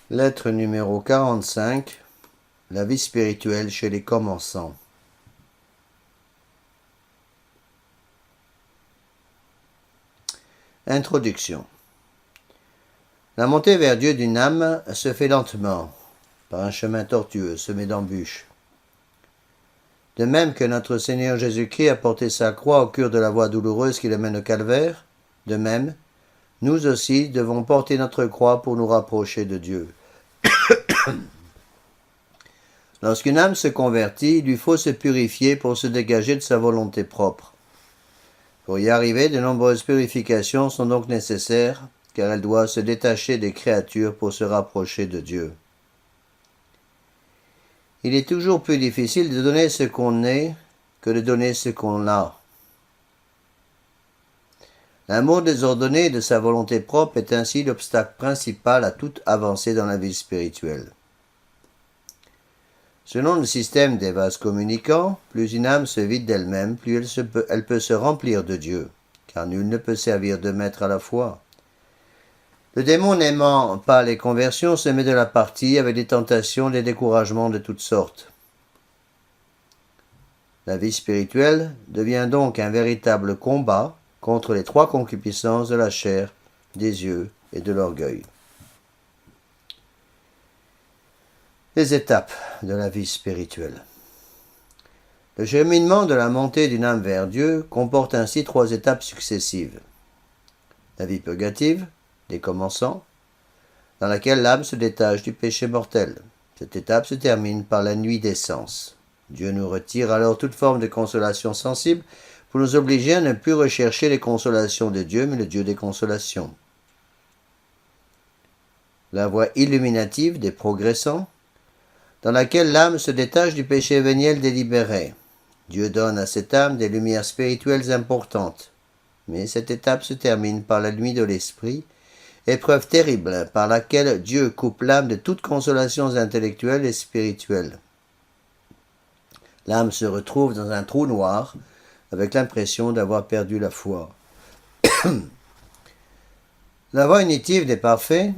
Lettre numéro 45. La vie spirituelle chez les commençants. Introduction. La montée vers Dieu d'une âme se fait lentement, par un chemin tortueux, semé d'embûches. De même que notre Seigneur Jésus-Christ a porté sa croix au cœur de la voie douloureuse qui le mène au calvaire, de même, nous aussi devons porter notre croix pour nous rapprocher de Dieu. Lorsqu'une âme se convertit, il lui faut se purifier pour se dégager de sa volonté propre. Pour y arriver, de nombreuses purifications sont donc nécessaires, car elle doit se détacher des créatures pour se rapprocher de Dieu. Il est toujours plus difficile de donner ce qu'on est que de donner ce qu'on a. L'amour désordonné de sa volonté propre est ainsi l'obstacle principal à toute avancée dans la vie spirituelle. Selon le système des vases communicants, plus une âme se vide d'elle-même, plus elle peut se remplir de Dieu, car nul ne peut servir deux maîtres à la fois. Le démon n'aimant pas les conversions se met de la partie avec des tentations et des découragements de toutes sortes. La vie spirituelle devient donc un véritable combat contre les trois concupiscences de la chair, des yeux et de l'orgueil. Les étapes de la vie spirituelle. Le cheminement de la montée d'une âme vers Dieu comporte ainsi trois étapes successives. La vie purgative, des commençants, dans laquelle l'âme se détache du péché mortel. Cette étape se termine par la nuit des sens. Dieu nous retire alors toute forme de consolation sensible pour nous obliger à ne plus rechercher les consolations de Dieu, mais le Dieu des consolations. La voie illuminative des progressants, dans laquelle l'âme se détache du péché véniel délibéré. Dieu donne à cette âme des lumières spirituelles importantes. Mais cette étape se termine par la nuit de l'esprit, épreuve terrible par laquelle Dieu coupe l'âme de toutes consolations intellectuelles et spirituelles. L'âme se retrouve dans un trou noir, avec l'impression d'avoir perdu la foi. La voie unitive des parfaits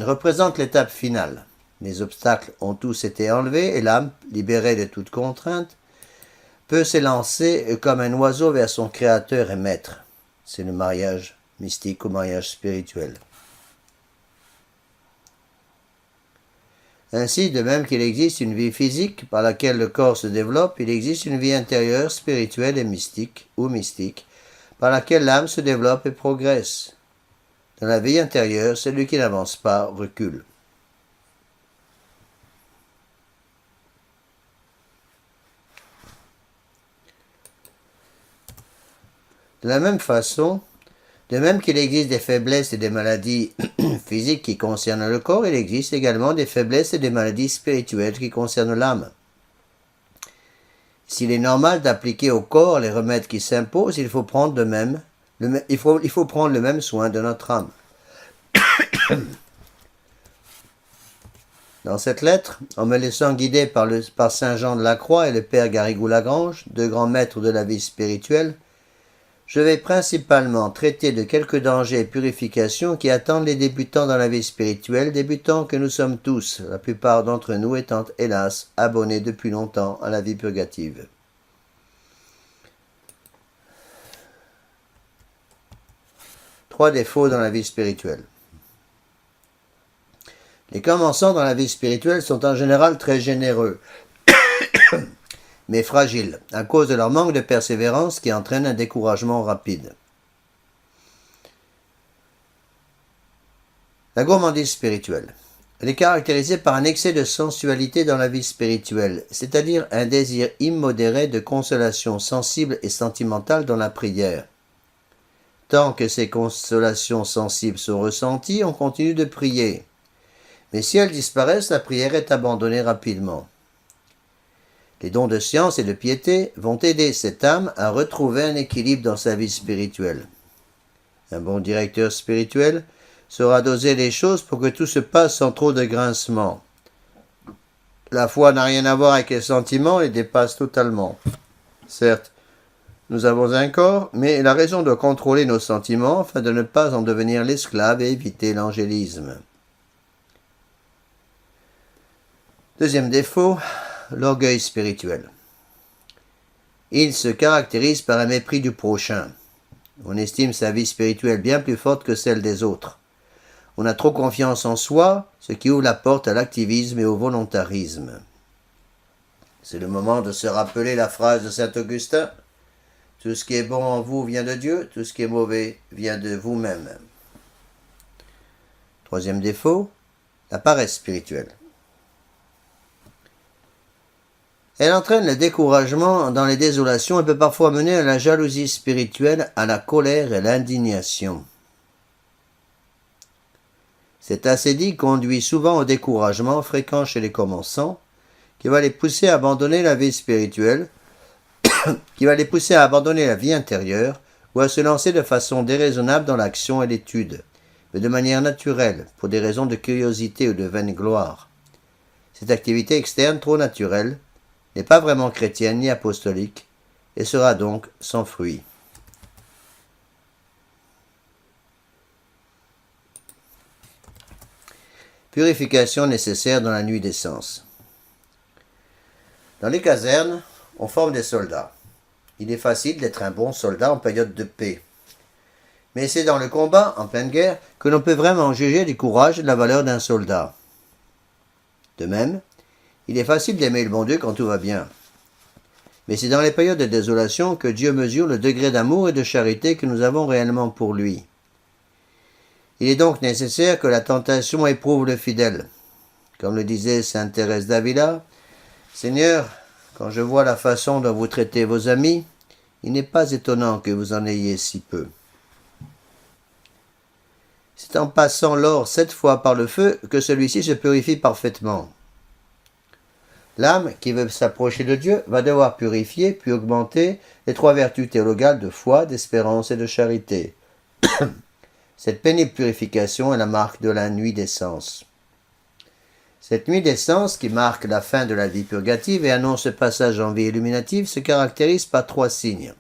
représente l'étape finale. Les obstacles ont tous été enlevés et l'âme, libérée de toute contrainte, peut s'élancer comme un oiseau vers son créateur et maître. C'est le mariage mystique ou mariage spirituel. Ainsi, de même qu'il existe une vie physique par laquelle le corps se développe, il existe une vie intérieure, spirituelle et mystique, ou mystique, par laquelle l'âme se développe et progresse. Dans la vie intérieure, celui qui n'avance pas recule. De la même façon, de même qu'il existe des faiblesses et des maladies physiques qui concernent le corps, il existe également des faiblesses et des maladies spirituelles qui concernent l'âme. S'il est normal d'appliquer au corps les remèdes qui s'imposent, il faut prendre le même soin de notre âme. Dans cette lettre, en me laissant guider par Saint Jean de la Croix et le Père Garrigou-Lagrange, deux grands maîtres de la vie spirituelle, je vais principalement traiter de quelques dangers et purifications qui attendent les débutants dans la vie spirituelle, débutants que nous sommes tous, la plupart d'entre nous étant, hélas, abonnés depuis longtemps à la vie purgative. Trois défauts dans la vie spirituelle. Les commençants dans la vie spirituelle sont en général très généreux, mais fragiles, à cause de leur manque de persévérance qui entraîne un découragement rapide. La gourmandise spirituelle. Elle est caractérisée par un excès de sensualité dans la vie spirituelle, c'est-à-dire un désir immodéré de consolation sensible et sentimentale dans la prière. Tant que ces consolations sensibles sont ressenties, on continue de prier. Mais si elles disparaissent, la prière est abandonnée rapidement. Les dons de science et de piété vont aider cette âme à retrouver un équilibre dans sa vie spirituelle. Un bon directeur spirituel saura doser les choses pour que tout se passe sans trop de grincements. La foi n'a rien à voir avec les sentiments et dépasse totalement. Certes, nous avons un corps, mais la raison doit contrôler nos sentiments afin de ne pas en devenir l'esclave et éviter l'angélisme. Deuxième défaut, l'orgueil spirituel. Il se caractérise par un mépris du prochain. On estime sa vie spirituelle bien plus forte que celle des autres. On a trop confiance en soi, ce qui ouvre la porte à l'activisme et au volontarisme. C'est le moment de se rappeler la phrase de saint Augustin. Tout ce qui est bon en vous vient de Dieu, tout ce qui est mauvais vient de vous-même. Troisième défaut, la paresse spirituelle. Elle entraîne le découragement dans les désolations et peut parfois mener à la jalousie spirituelle, à la colère et à l'indignation. Cet ascédie conduit souvent au découragement fréquent chez les commençants, qui va les pousser à abandonner la vie spirituelle, qui va les pousser à abandonner la vie intérieure ou à se lancer de façon déraisonnable dans l'action et l'étude, mais de manière naturelle, pour des raisons de curiosité ou de vaine gloire. Cette activité externe trop naturelle n'est pas vraiment chrétienne ni apostolique et sera donc sans fruit. Purification nécessaire dans la nuit des sens. Dans les casernes, on forme des soldats. Il est facile d'être un bon soldat en période de paix. Mais c'est dans le combat, en pleine guerre, que l'on peut vraiment juger du courage et de la valeur d'un soldat. De même, il est facile d'aimer le bon Dieu quand tout va bien. Mais c'est dans les périodes de désolation que Dieu mesure le degré d'amour et de charité que nous avons réellement pour lui. Il est donc nécessaire que la tentation éprouve le fidèle. Comme le disait sainte Thérèse d'Avila, « Seigneur, quand je vois la façon dont vous traitez vos amis, il n'est pas étonnant que vous en ayez si peu. » C'est en passant l'or 7 fois par le feu que celui-ci se purifie parfaitement. L'âme qui veut s'approcher de Dieu va devoir purifier puis augmenter les 3 vertus théologales de foi, d'espérance et de charité. Cette pénible purification est la marque de la nuit des sens. Cette nuit des sens, qui marque la fin de la vie purgative et annonce le passage en vie illuminative, se caractérise par 3 signes.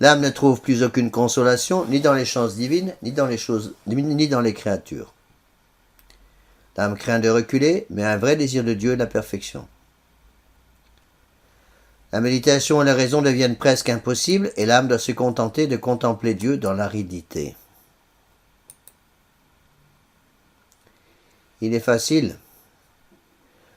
L'âme ne trouve plus aucune consolation, ni dans les chances divines, ni dans les créatures. L'âme craint de reculer, mais a un vrai désir de Dieu et de la perfection. La méditation et la raison deviennent presque impossibles, et l'âme doit se contenter de contempler Dieu dans l'aridité. Il est facile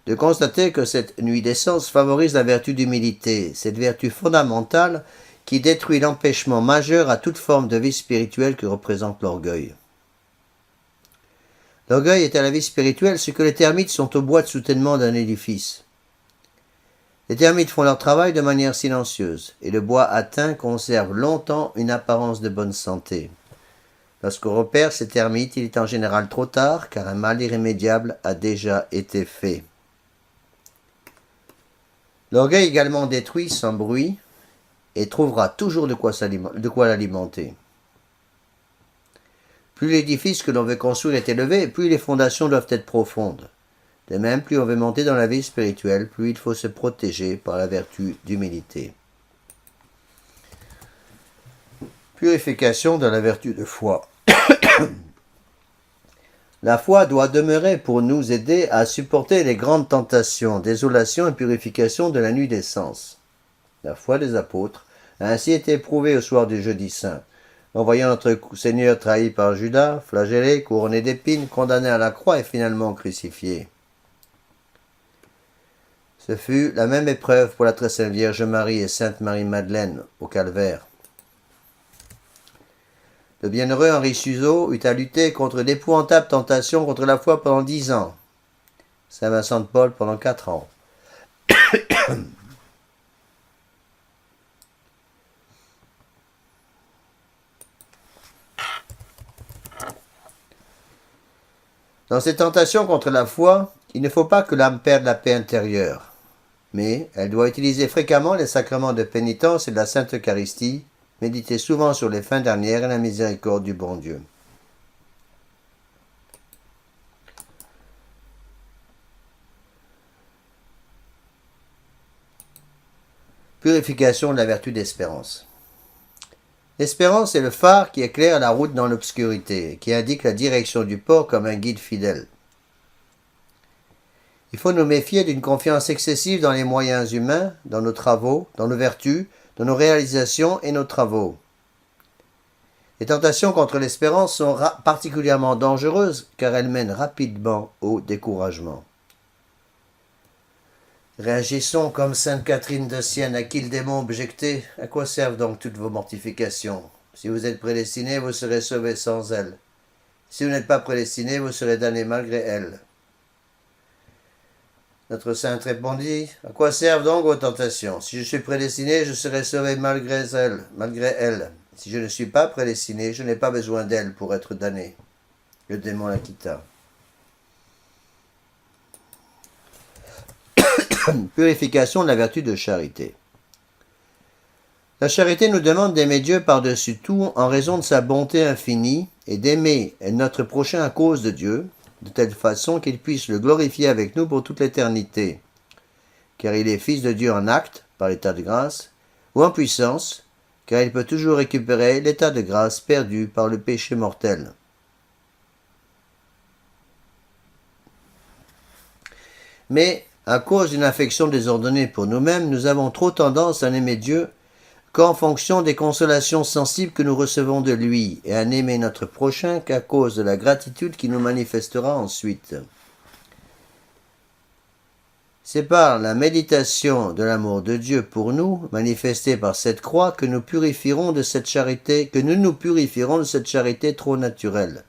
de constater que cette nuit des sens favorise la vertu d'humilité, cette vertu fondamentale qui détruit l'empêchement majeur à toute forme de vie spirituelle que représente l'orgueil. L'orgueil est à la vie spirituelle ce que les termites sont au bois de soutènement d'un édifice. Les termites font leur travail de manière silencieuse, et le bois atteint conserve longtemps une apparence de bonne santé. Lorsqu'on repère ces termites, il est en général trop tard, car un mal irrémédiable a déjà été fait. L'orgueil également détruit sans bruit, et trouvera toujours de quoi l'alimenter. Plus l'édifice que l'on veut construire est élevé, plus les fondations doivent être profondes. De même, plus on veut monter dans la vie spirituelle, plus il faut se protéger par la vertu d'humilité. Purification de la vertu de foi. La foi doit demeurer pour nous aider à supporter les grandes tentations, désolation et purification de la nuit des sens. La foi des apôtres a ainsi été éprouvée au soir du jeudi saint. En voyant notre Seigneur trahi par Judas, flagellé, couronné d'épines, condamné à la croix et finalement crucifié. Ce fut la même épreuve pour la très sainte Vierge Marie et sainte Marie-Madeleine au calvaire. Le bienheureux Henri Suzeau eut à lutter contre d'épouvantables tentations contre la foi pendant 10 ans. Saint Vincent de Paul pendant 4 ans. Dans ces tentations contre la foi, il ne faut pas que l'âme perde la paix intérieure, mais elle doit utiliser fréquemment les sacrements de pénitence et de la Sainte Eucharistie, méditer souvent sur les fins dernières et la miséricorde du bon Dieu. Purification de la vertu d'espérance. L'espérance est le phare qui éclaire la route dans l'obscurité, qui indique la direction du port comme un guide fidèle. Il faut nous méfier d'une confiance excessive dans les moyens humains, dans nos travaux, dans nos vertus, dans nos réalisations et nos travaux. Les tentations contre l'espérance sont particulièrement dangereuses car elles mènent rapidement au découragement. Réagissons comme sainte Catherine de Sienne à qui le démon objectait. À quoi servent donc toutes vos mortifications? Si vous êtes prédestiné, vous serez sauvé sans elles. Si vous n'êtes pas prédestiné, vous serez damné malgré elles. Notre sainte répondit, à quoi servent donc vos tentations? Si je suis prédestiné, je serai sauvé malgré elles. Si je ne suis pas prédestiné, je n'ai pas besoin d'elles pour être damné. Le démon la quitta. Purification de la vertu de charité. La charité nous demande d'aimer Dieu par-dessus tout en raison de sa bonté infinie et d'aimer notre prochain à cause de Dieu, de telle façon qu'il puisse le glorifier avec nous pour toute l'éternité, car il est Fils de Dieu en acte, par l'état de grâce, ou en puissance, car il peut toujours récupérer l'état de grâce perdu par le péché mortel. Mais, à cause d'une affection désordonnée pour nous-mêmes, nous avons trop tendance à n'aimer Dieu qu'en fonction des consolations sensibles que nous recevons de lui, et à n'aimer notre prochain qu'à cause de la gratitude qu'il nous manifestera ensuite. C'est par la méditation de l'amour de Dieu pour nous, manifesté par cette croix, que nous nous purifierons de cette charité trop naturelle.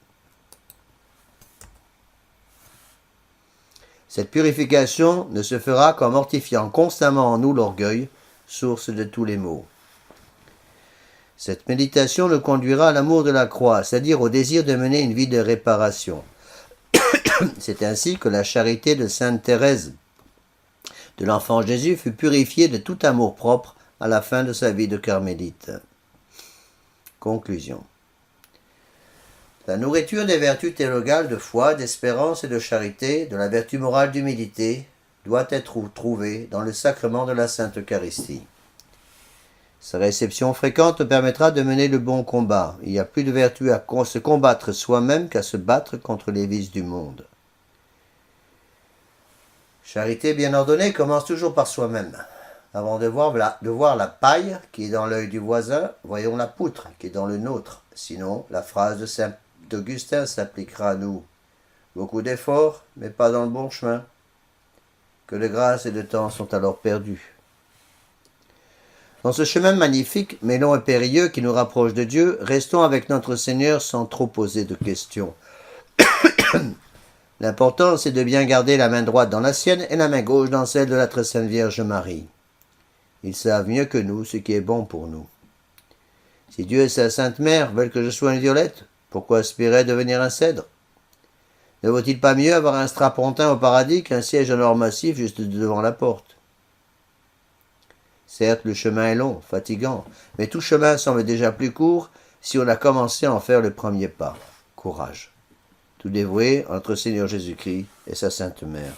Cette purification ne se fera qu'en mortifiant constamment en nous l'orgueil, source de tous les maux. Cette méditation nous conduira à l'amour de la croix, c'est-à-dire au désir de mener une vie de réparation. C'est ainsi que la charité de sainte Thérèse de l'Enfant Jésus fut purifiée de tout amour-propre à la fin de sa vie de carmélite. Conclusion. La nourriture des vertus théologales de foi, d'espérance et de charité, de la vertu morale d'humilité, doit être trouvée dans le sacrement de la Sainte Eucharistie. Sa réception fréquente nous permettra de mener le bon combat. Il y a plus de vertu à se combattre soi-même qu'à se battre contre les vices du monde. Charité bien ordonnée commence toujours par soi-même. Avant de voir la paille qui est dans l'œil du voisin, voyons la poutre qui est dans le nôtre. Sinon, la phrase de saint Augustin s'appliquera à nous. Beaucoup d'efforts, mais pas dans le bon chemin. Que de grâce et de temps sont alors perdus. Dans ce chemin magnifique, mais long et périlleux qui nous rapproche de Dieu, restons avec notre Seigneur sans trop poser de questions. L'important, c'est de bien garder la main droite dans la sienne et la main gauche dans celle de la très sainte Vierge Marie. Ils savent mieux que nous ce qui est bon pour nous. Si Dieu et sa Sainte Mère veulent que je sois une violette, pourquoi aspirer devenir un cèdre? Ne vaut-il pas mieux avoir un strapontin au paradis qu'un siège en or massif juste devant la porte? Certes, le chemin est long, fatigant, mais tout chemin semble déjà plus court si on a commencé à en faire le premier pas. Courage. Tout dévoué entre Seigneur Jésus-Christ et sa Sainte Mère.